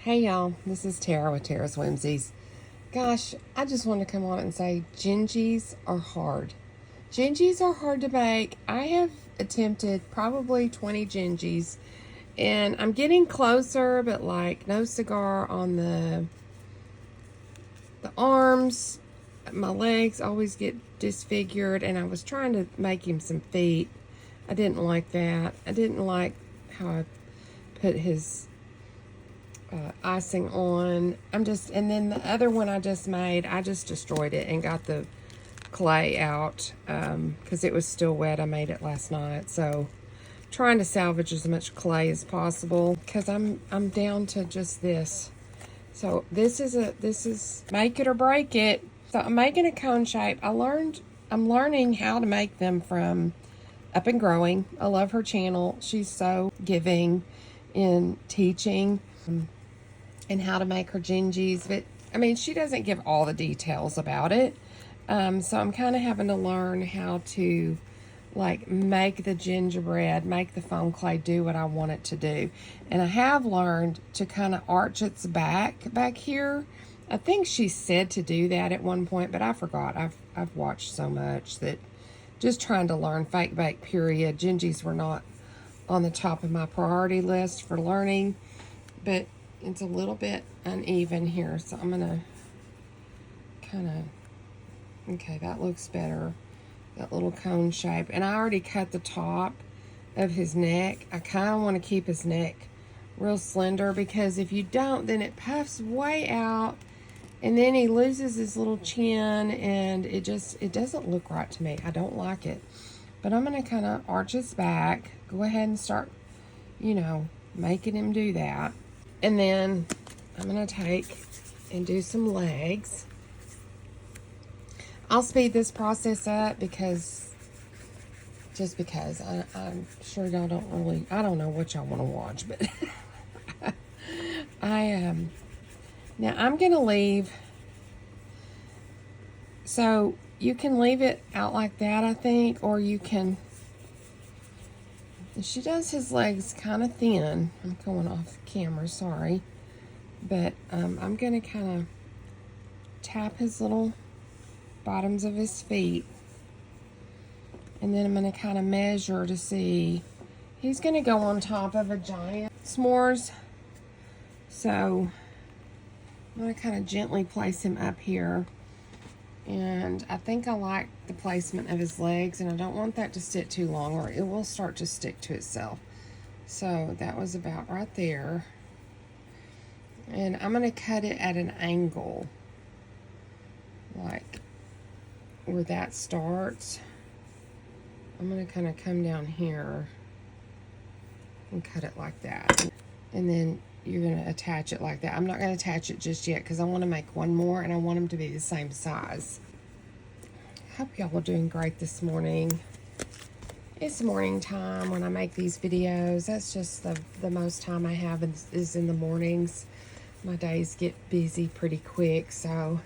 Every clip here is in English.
Hey y'all, this is Tara with Tara's Whimsies. Gosh, I just want to come on and say gingies are hard. Gingies are hard to make. I have attempted probably 20 gingies and I'm getting closer, but like no cigar on the arms. My legs always get disfigured, and I was trying to make him some feet. I didn't like that. I didn't like how I put his icing on. And then the other one I just made, I just destroyed it and got the clay out because it was still wet. I made it last night, so trying to salvage as much clay as possible because I'm down to just this. So this is make it or break it. So I'm making a cone shape. I'm learning how to make them from Up and Growing. I love her channel. She's so giving in teaching and how to make her gingies, but I mean, she doesn't give all the details about it. So I'm kind of having to learn how to like make the gingerbread, make the foam clay do what I want it to do. And I have learned to kind of arch its back here. I think she said to do that at one point, but I forgot. I've watched so much that just trying to learn fake bake period. Gingies were not on the top of my priority list for learning, but it's a little bit uneven here, so I'm gonna kind of, okay, that looks better, that little cone shape. And I already cut the top of his neck. I kind of want to keep his neck real slender, because if you don't, then it puffs way out and then he loses his little chin, and it doesn't look right to me. I don't like it. But I'm gonna kind of arch his back, go ahead and start, making him do that. And then I'm going to take and do some legs. I'll speed this process up because I'm sure y'all don't really, I don't know what y'all want to watch, but now I'm going to leave, so you can leave it out like that, I think, or you can, she does his legs kind of thin. I'm going off camera, sorry. But I'm going to kind of tap his little bottoms of his feet. And then I'm going to kind of measure to see. He's going to go on top of a giant s'mores. So I'm going to kind of gently place him up here. And I think I like the placement of his legs, and I don't want that to sit too long or it will start to stick to itself. So that was about right there. And I'm going to cut it at an angle, like where that starts. I'm going to kind of come down here and cut it like that. And then you're going to attach it like that. I'm not going to attach it just yet because I want to make one more, and I want them to be the same size. Hope y'all are doing great this morning. It's morning time when I make these videos. That's just the most time I have is in the mornings. My days get busy pretty quick, so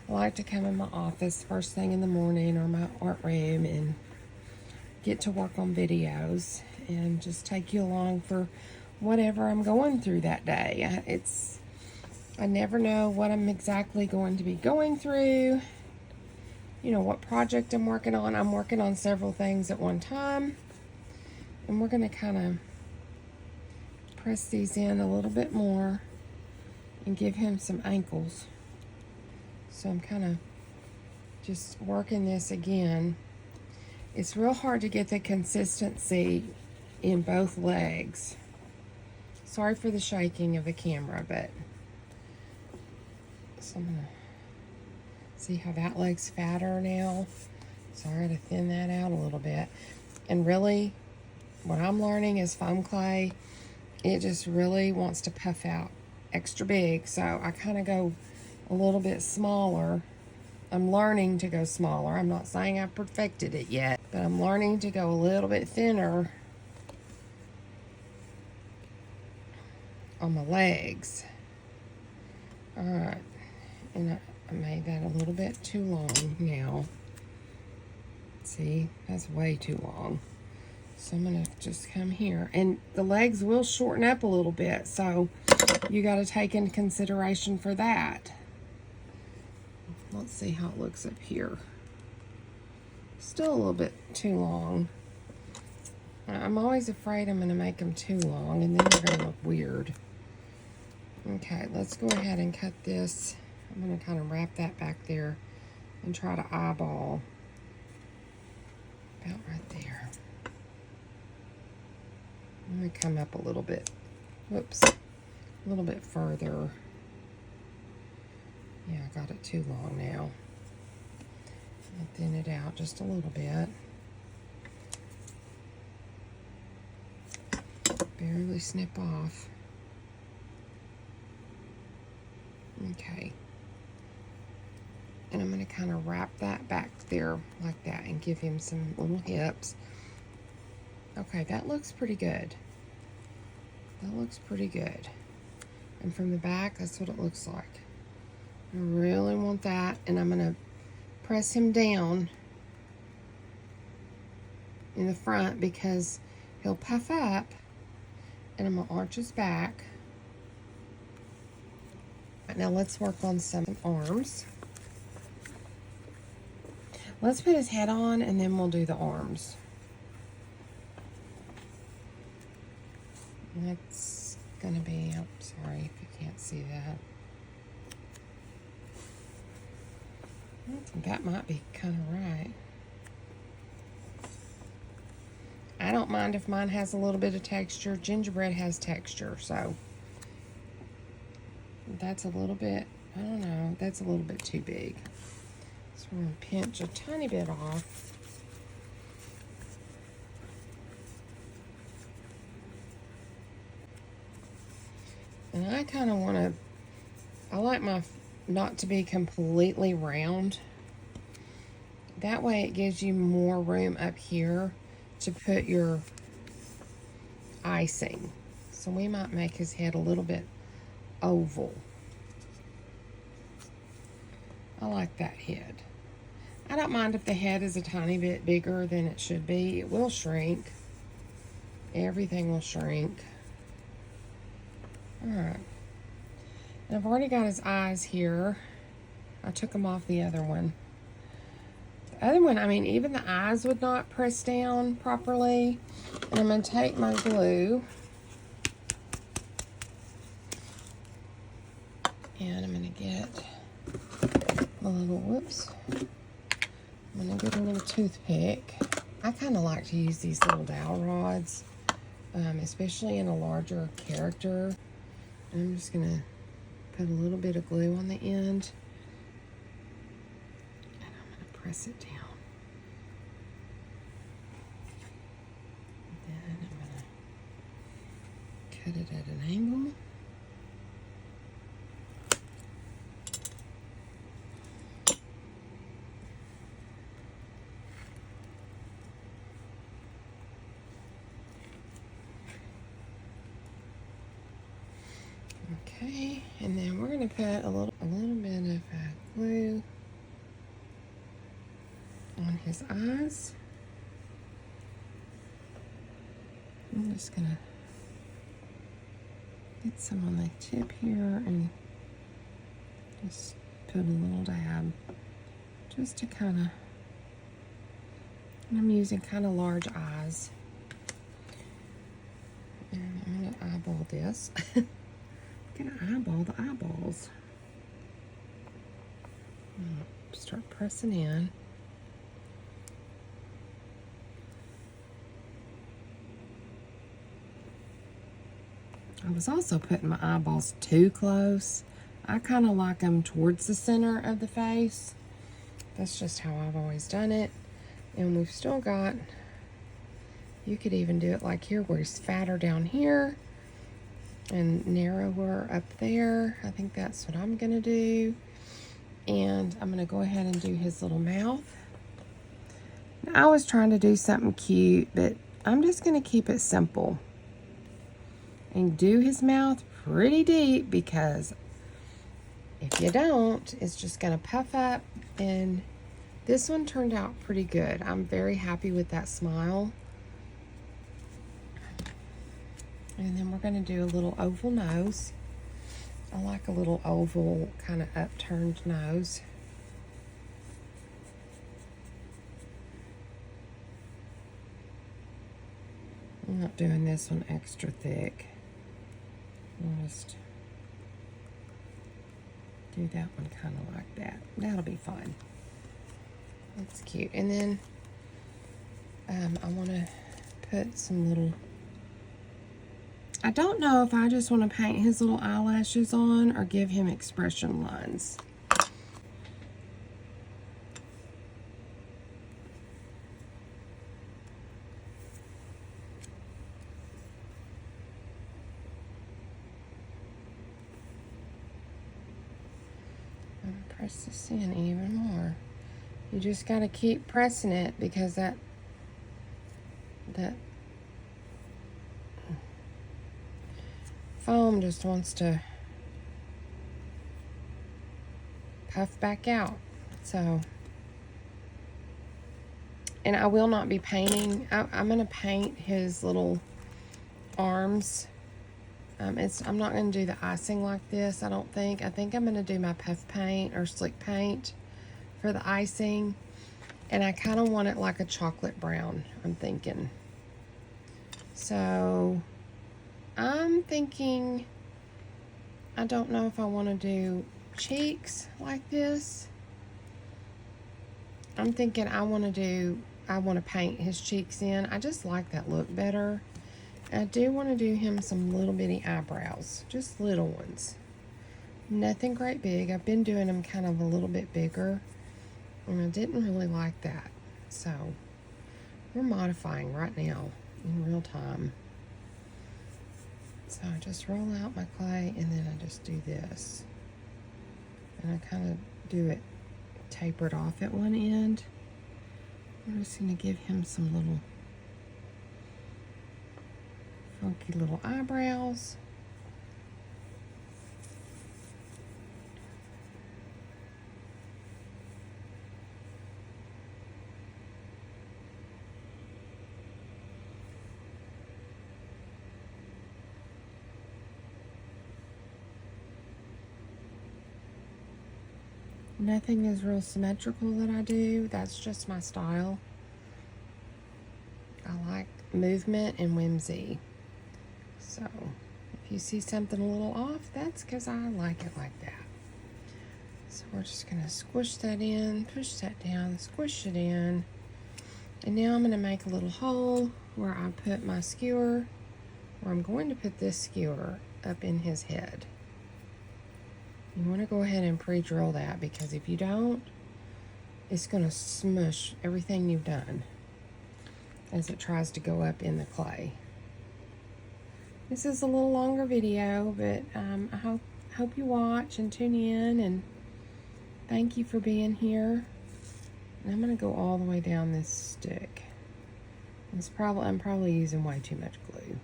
I like to come in my office first thing in the morning or my art room and get to work on videos and just take you along for whatever I'm going through that day. I never know what I'm exactly going to be going through, what project I'm working on. I'm working on several things at one time, and we're going to kind of press these in a little bit more and give him some ankles. So I'm kind of just working this again. It's real hard to get the consistency in both legs. Sorry for the shaking of the camera, but so I'm gonna see how that leg's fatter now. Sorry to thin that out a little bit. And really, what I'm learning is foam clay, it just really wants to puff out extra big. So I kind of go a little bit smaller. I'm learning to go smaller. I'm not saying I've perfected it yet, but I'm learning to go a little bit thinner on my legs. All right, and I made that a little bit too long now. See, that's way too long. So I'm gonna just come here, and the legs will shorten up a little bit, so you got to take into consideration for that. Let's see how it looks up here. Still a little bit too long. I'm always afraid I'm going to make them too long and then they're going to look weird. Okay, let's go ahead and cut this. I'm going to kind of wrap that back there and try to eyeball about right there. I'm going to come up a little bit. Whoops. A little bit further. Yeah, I got it too long now. I'll thin it out just a little bit. Barely snip off. Okay. And I'm going to kind of wrap that back there like that and give him some little hips. Okay, that looks pretty good. That looks pretty good. And from the back, that's what it looks like. I really want that, and I'm going to press him down in the front because he'll puff up, and I'm going to arch his back. Now let's work on some arms. Let's put his head on, and then we'll do the arms. That's going to be, oh, sorry if you can't see that. I think that might be kind of right. I don't mind if mine has a little bit of texture. Gingerbread has texture, so that's a little bit, I don't know, that's a little bit too big. So we're going to pinch a tiny bit off. And I kind of want to, I like my not to be completely round. That way it gives you more room up here to put your icing. So we might make his head a little bit oval. I like that head. I don't mind if the head is a tiny bit bigger than it should be. It will shrink. Everything will shrink. Alright. And I've already got his eyes here. I took them off the other one. The other one, I mean, even the eyes would not press down properly. And I'm going to take my glue. And I'm going to get a little, whoops. I'm going to get a little toothpick. I kind of like to use these little dowel rods, especially in a larger character. I'm just going to put a little bit of glue on the end. And I'm going to press it down. And then I'm going to cut it at an angle. Okay, and then we're going to put a little bit of glue on his eyes. I'm just going to get some on the tip here and just put a little dab just to kind of, I'm using kind of large eyes. And I'm going to eyeball this. Gonna eyeball the eyeballs. Start pressing in. I was also putting my eyeballs too close. I kind of like them towards the center of the face. That's just how I've always done it. And we've still got, you could even do it like here where it's fatter down here and narrower up there. I think that's what I'm gonna do. And I'm gonna go ahead and do his little mouth. Now, I was trying to do something cute, but I'm just gonna keep it simple and do his mouth pretty deep, because if you don't, it's just gonna puff up. And this one turned out pretty good. I'm very happy with that smile. And then we're going to do a little oval nose. I like a little oval, kind of upturned nose. I'm not doing this one extra thick. I'll just do that one kind of like that. That'll be fine. That's cute. And then I want to put some little, I don't know if I just want to paint his little eyelashes on or give him expression lines. I'm going to press this in even more. You just got to keep pressing it because that foam just wants to puff back out. So, and I will not be painting. I'm going to paint his little arms. I'm not going to do the icing like this, I don't think. I think I'm going to do my puff paint or slick paint for the icing. And I kind of want it like a chocolate brown, I'm thinking. So, I'm thinking, I don't know if I want to do cheeks like this. I'm thinking I want to paint his cheeks in. I just like that look better. I do want to do him some little bitty eyebrows, just little ones. Nothing great big. I've been doing them kind of a little bit bigger, and I didn't really like that. So, we're modifying right now in real time. So I just roll out my clay, and then I just do this. And I kind of do it tapered off at one end. I'm just going to give him some little funky little eyebrows. Nothing is real symmetrical that I do. That's just my style. I like movement and whimsy. So, if you see something a little off, that's because I like it like that. So we're just going to squish that in, push that down, squish it in. And now I'm going to make a little hole where I put my skewer, or I'm going to put this skewer up in his head. You want to go ahead and pre-drill that, because if you don't, it's going to smush everything you've done as it tries to go up in the clay. This is a little longer video, but I hope you watch and tune in, and thank you for being here. And I'm going to go all the way down this stick. I'm probably using way too much glue.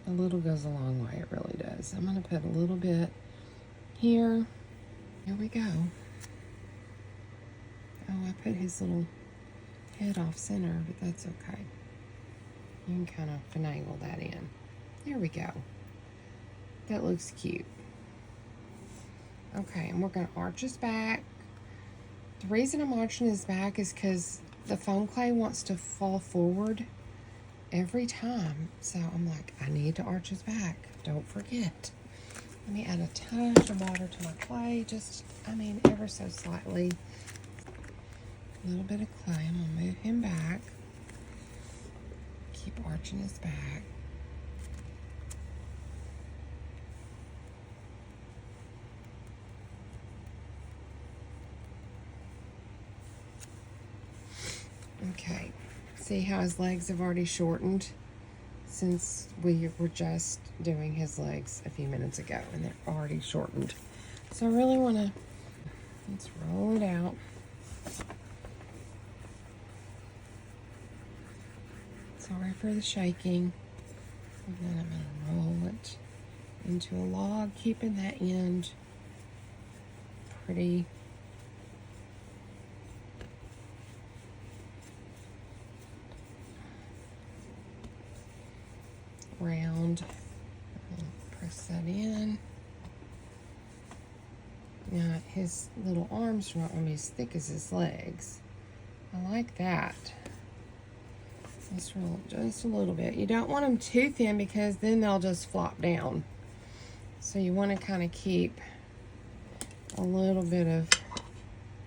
A little goes a long way, it really does. I'm going to put a little bit here. Here we go. Oh, I put his little head off center, but that's okay. You can kind of finagle that in. There we go. That looks cute. Okay, and we're going to arch his back. The reason I'm arching his back is because the foam clay wants to fall forward every time. So I'm like, I need to arch his back. Don't forget. Let me add a touch of water to my clay. Just, ever so slightly. A little bit of clay. I'm going to move him back. Keep arching his back. Okay, see how his legs have already shortened since we were just doing his legs a few minutes ago, and they're already shortened. So I really want to, let's roll it out. Sorry for the shaking. And then I'm going to roll it into a log, keeping that end pretty round. Press that in. Now, his little arms are not going to be as thick as his legs. I like that. Just a little bit. You don't want them too thin because then they'll just flop down. So you want to kind of keep a little bit of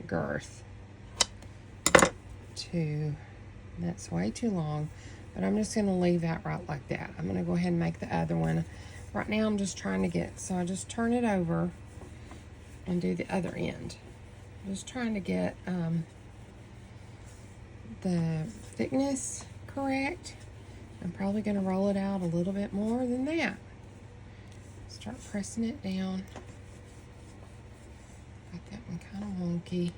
girth. That's way too long, but I'm just going to leave that right like that. I'm going to go ahead and make the other one. Right now I'm just trying to get, so I just turn it over and do the other end. Just trying to get the thickness correct. I'm probably going to roll it out a little bit more than that. Start pressing it down. Got that one kind of wonky.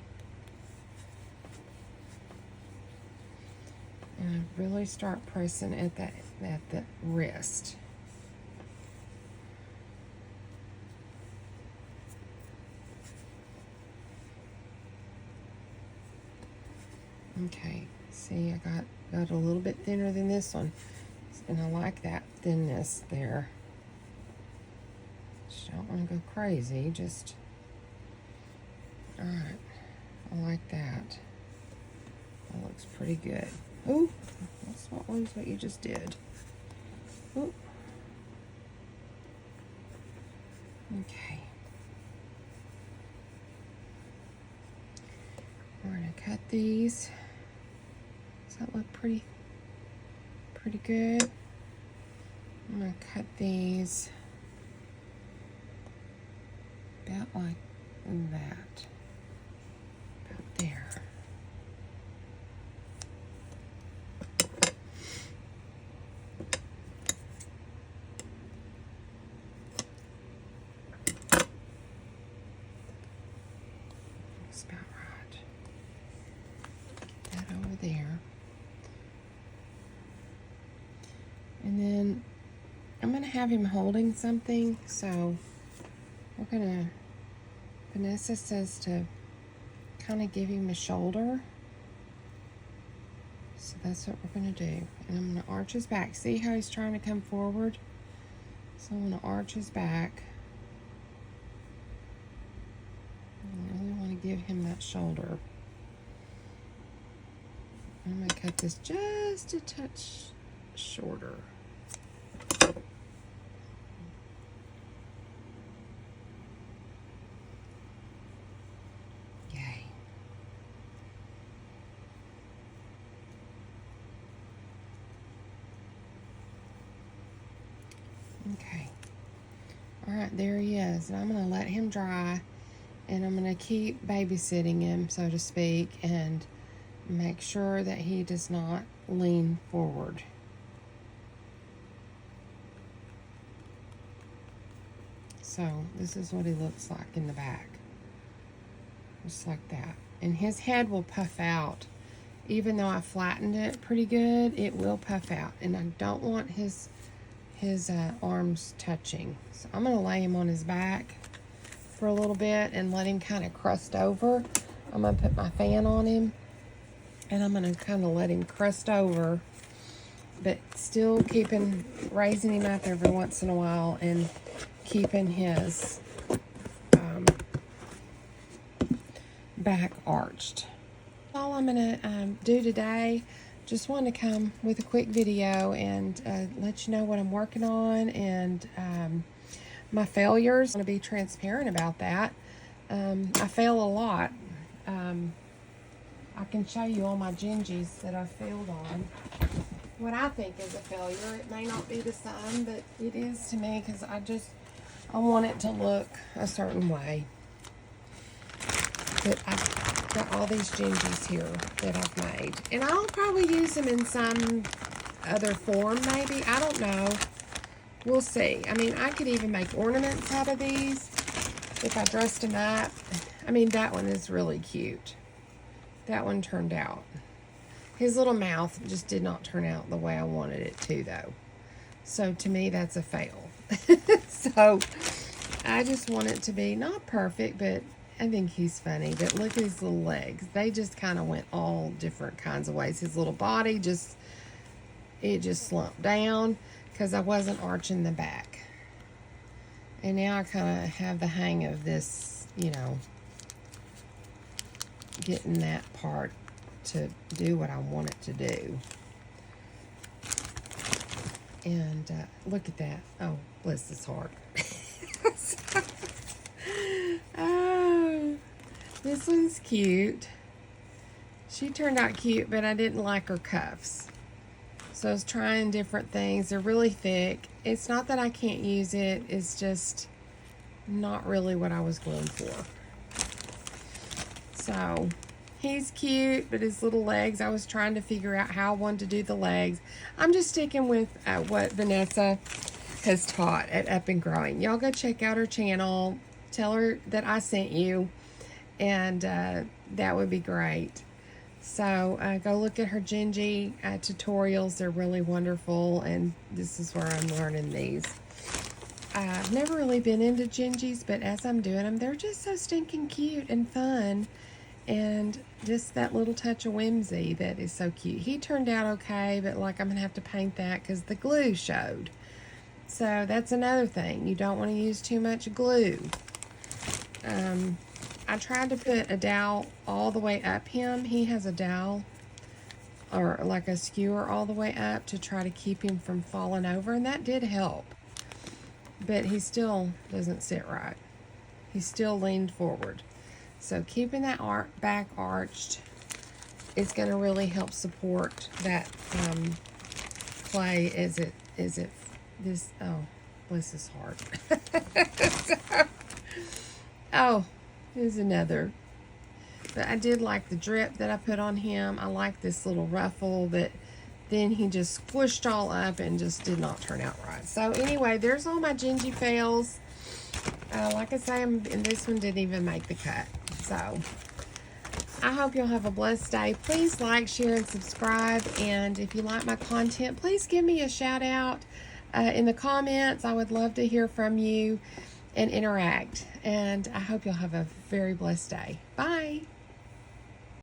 And I really start pressing at the wrist. Okay, see, I got a little bit thinner than this one, and I like that thinness there. Just don't want to go crazy, just, all right, I like that. That looks pretty good. Ooh, let's not lose what you just did. Ooh. Okay. We're gonna cut these. Does that look pretty good? I'm gonna cut these about like that. About there. That's about right. Get that over there. And then I'm going to have him holding something, so we're going to, Vanessa says to kind of give him a shoulder. So that's what we're going to do. And I'm going to arch his back. See how he's trying to come forward? So I'm going to arch his back. I really want to give him that shoulder. I'm going to cut this just a touch shorter. Yay. Okay. All right, there he is. And I'm going to let him dry, and I'm going to keep babysitting him, so to speak, and make sure that he does not lean forward. So this is what he looks like in the back. Just like that. And his head will puff out. Even though I flattened it pretty good, it will puff out. And I don't want his arms touching. So I'm going to lay him on his back for a little bit and let him kind of crust over. I'm going to put my fan on him. And I'm going to kind of let him crust over, but still raising him up every once in a while and keeping his back arched. All I'm going to do today, just wanted to come with a quick video and let you know what I'm working on and my failures. I'm going to be transparent about that. I fail a lot. I can show you all my gingies that I failed on. What I think is a failure, it may not be to some, but it is to me because I want it to look a certain way. But I've got all these gingies here that I've made. And I'll probably use them in some other form maybe. I don't know. We'll see. I mean, I could even make ornaments out of these if I dressed them up. I mean, that one is really cute. That one turned out. His little mouth just did not turn out the way I wanted it to, though. So, to me, that's a fail. So, I just want it to be not perfect, but I think he's funny. But look at his little legs. They just kind of went all different kinds of ways. His little body it just slumped down because I wasn't arching the back. And now I kind of have the hang of this you know, getting that part to do what I want it to do. And look at that. Oh, bless his heart. Oh, this one's cute. She turned out cute, but I didn't like her cuffs. So I was trying different things. They're really thick. It's not that I can't use it. It's just not really what I was going for. So he's cute, but his little legs, I was trying to figure out how I wanted to do the legs. I'm just sticking with what Vanessa has taught at Up and Growing. Y'all go check out her channel. Tell her that I sent you, and that would be great. So go look at her Gingy tutorials. They're really wonderful, and this is where I'm learning these. I've never really been into Gingies, but as I'm doing them, they're just so stinking cute and fun, and just that little touch of whimsy that is so cute. He turned out okay, but like I'm gonna have to paint that because the glue showed. So that's another thing. You don't want to use too much glue. I tried to put a dowel all the way up him. He has a dowel or like a skewer all the way up to try to keep him from falling over, and that did help. But he still doesn't sit right. He still leaned forward. So keeping that back arched is going to really help support that clay as it this, oh, bless his heart. Oh, here's another. But I did like the drip that I put on him. I like this little ruffle that then he just squished all up and just did not turn out right. So anyway, there's all my Gingy fails. Like I say, and this one didn't even make the cut. So I hope you'll have a blessed day. Please like, share, and subscribe. And if you like my content, please give me a shout out in the comments. I would love to hear from you and interact. And I hope you'll have a very blessed day. Bye.